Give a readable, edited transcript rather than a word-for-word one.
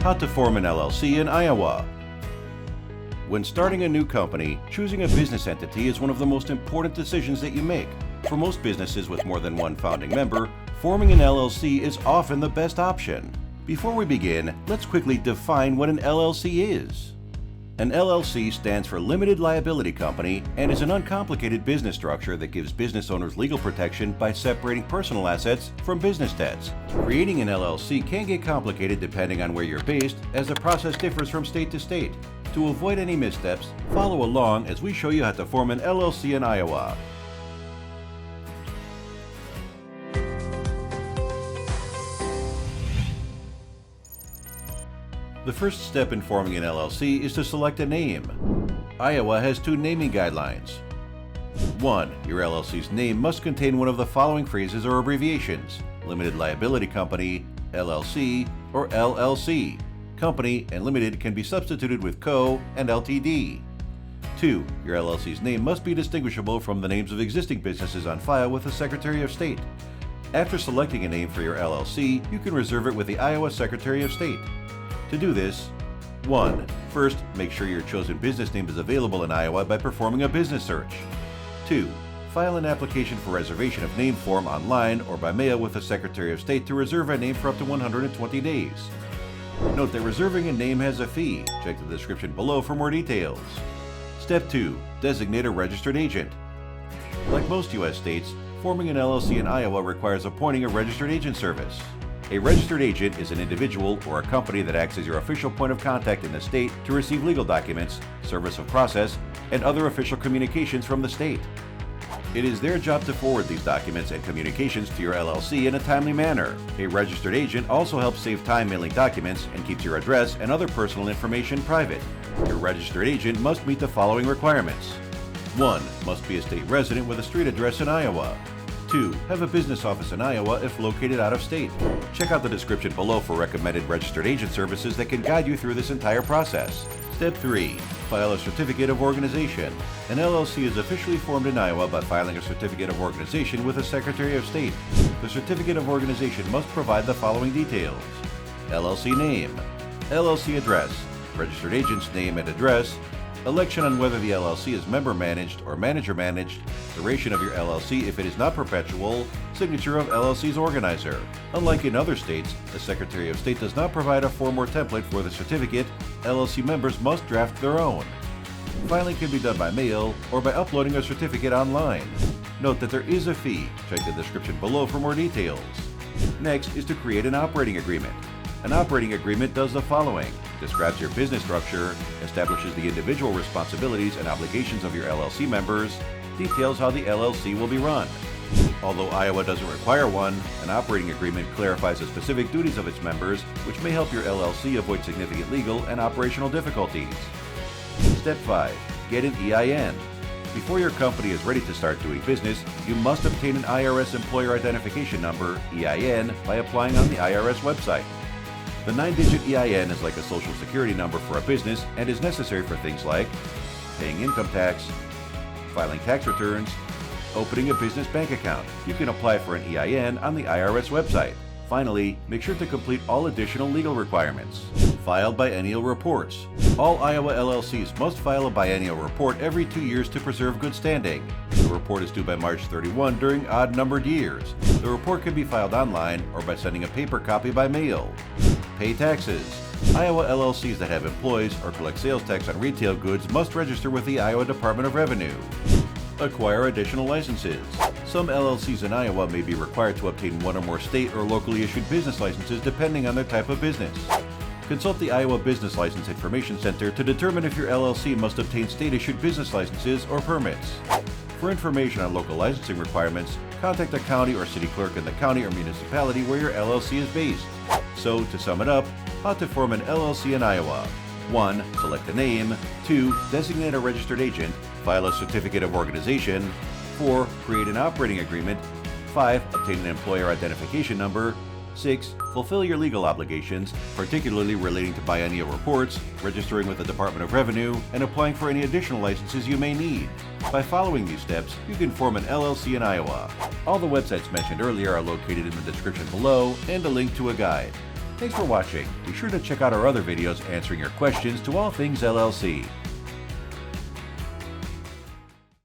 How to form an LLC in Iowa. When starting a new company, choosing a business entity is one of the most important decisions that you make. For most businesses with more than one founding member, forming an LLC is often the best option. Before we begin, let's quickly define what an LLC is. An LLC stands for Limited Liability Company and is an uncomplicated business structure that gives business owners legal protection by separating personal assets from business debts. Creating an LLC can get complicated depending on where you're based, as the process differs from state to state. To avoid any missteps, follow along as we show you how to form an LLC in Iowa. The first step in forming an LLC is to select a name. Iowa has two naming guidelines. 1. Your LLC's name must contain one of the following phrases or abbreviations: Limited Liability Company, LLC, or LLC. Company and limited can be substituted with Co. and Ltd. 2. Your LLC's name must be distinguishable from the names of existing businesses on file with the Secretary of State. After selecting a name for your LLC, you can reserve it with the Iowa Secretary of State. To do this, 1. First, make sure your chosen business name is available in Iowa by performing a business search. 2. File an application for Reservation of Name form online or by mail with the Secretary of State to reserve a name for up to 120 days. Note that reserving a name has a fee. Check the description below for more details. Step 2. Designate a registered agent. Like most U.S. states, forming an LLC in Iowa requires appointing a registered agent service. A registered agent is an individual or a company that acts as your official point of contact in the state to receive legal documents, service of process, and other official communications from the state. It is their job to forward these documents and communications to your LLC in a timely manner. A registered agent also helps save time mailing documents and keeps your address and other personal information private. Your registered agent must meet the following requirements. 1. Must be a state resident with a street address in Iowa. 2. Have a business office in Iowa if located out of state. Check out the description below for recommended registered agent services that can guide you through this entire process. Step 3. File a certificate of organization. An LLC is officially formed in Iowa by filing a certificate of organization with the Secretary of State. The certificate of organization must provide the following details: LLC name, LLC address, registered agent's name and address, election on whether the LLC is member managed or manager managed, duration of your LLC if it is not perpetual, signature of LLC's organizer. Unlike in other states, the Secretary of State does not provide a form or template for the certificate. LLC members must draft their own. Filing can be done by mail or by uploading a certificate online. Note that there is a fee. Check the description below for more details. Next is to create an operating agreement. An operating agreement does the following: describes your business structure, establishes the individual responsibilities and obligations of your LLC members, details how the LLC will be run. Although Iowa doesn't require one, an operating agreement clarifies the specific duties of its members, which may help your LLC avoid significant legal and operational difficulties. Step 5. Get an EIN. Before your company is ready to start doing business, you must obtain an IRS Employer Identification Number, EIN, by applying on the IRS website. The 9-digit EIN is like a social security number for a business and is necessary for things like paying income tax, filing tax returns, opening a business bank account. You can apply for an EIN on the IRS website. Finally, make sure to complete all additional legal requirements. File biennial reports. All Iowa LLCs must file a biennial report every 2 years to preserve good standing. The report is due by March 31 during odd-numbered years. The report can be filed online or by sending a paper copy by mail. Pay taxes. Iowa LLCs that have employees or collect sales tax on retail goods must register with the Iowa Department of Revenue. Acquire additional licenses. Some LLCs in Iowa may be required to obtain one or more state or locally issued business licenses depending on their type of business. Consult the Iowa Business License Information Center to determine if your LLC must obtain state-issued business licenses or permits. For information on local licensing requirements, contact the county or city clerk in the county or municipality where your LLC is based. So, to sum it up, how to form an LLC in Iowa. 1. Select a name. 2. Designate a registered agent. File a certificate of organization. 4. Create an operating agreement. 5. Obtain an employer identification number. 6. Fulfill your legal obligations, particularly relating to biennial reports, registering with the Department of Revenue, and applying for any additional licenses you may need. By following these steps, you can form an LLC in Iowa. All the websites mentioned earlier are located in the description below and a link to a guide. Thanks for watching. Be sure to check out our other videos answering your questions to all things LLC.